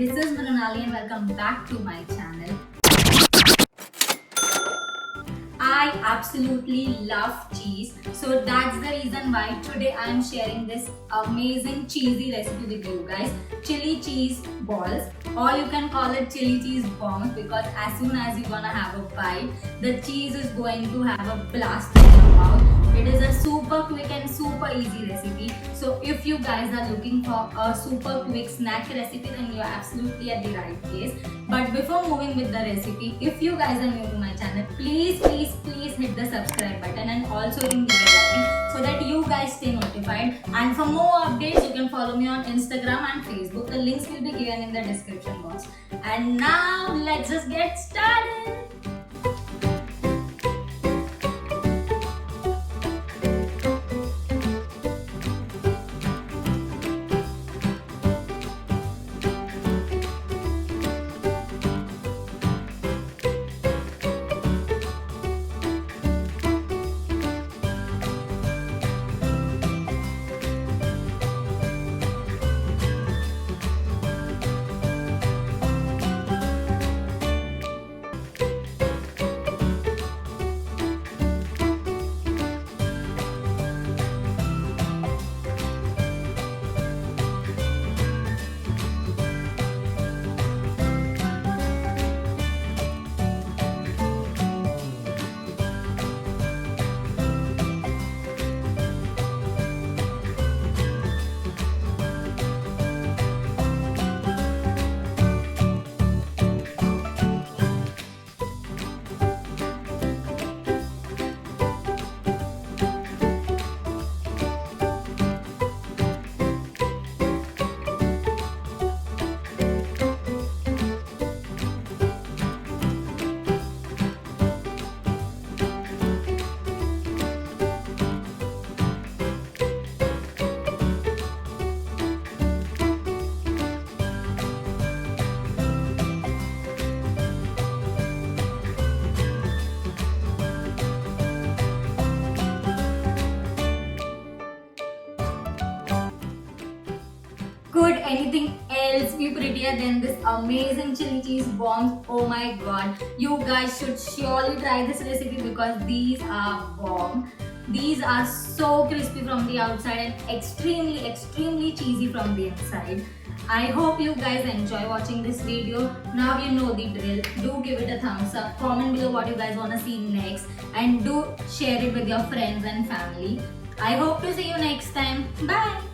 this is Mrunali and welcome back to my channel. I absolutely love cheese, so that's the reason why today I am sharing this amazing cheesy recipe with you guys. Chilli Cheese Balls, or you can call it Chilli Cheese Bombs, because as soon as you're gonna have a bite, the cheese is going to have a blast in your mouth. It is a super quick and super easy recipe. So if you guys are looking for a super quick snack recipe, then you're absolutely at the right place. But before moving with the recipe, if you guys are new to my channel, please hit the subscribe button and also ring the bell icon so that you guys stay notified. And for more updates, you can follow me on Instagram and Facebook. The links will be given in the description box. And now let's just get started. Could anything else be prettier than this amazing chili cheese bombs? Oh my god, you guys should surely try this recipe because these are bomb. These are so crispy from the outside and extremely cheesy from the inside. I hope you guys enjoy watching this video. Now you know the drill. Do give it a thumbs up, comment below what you guys want to see next, and do share it with your friends and family. I hope to see you next time. Bye!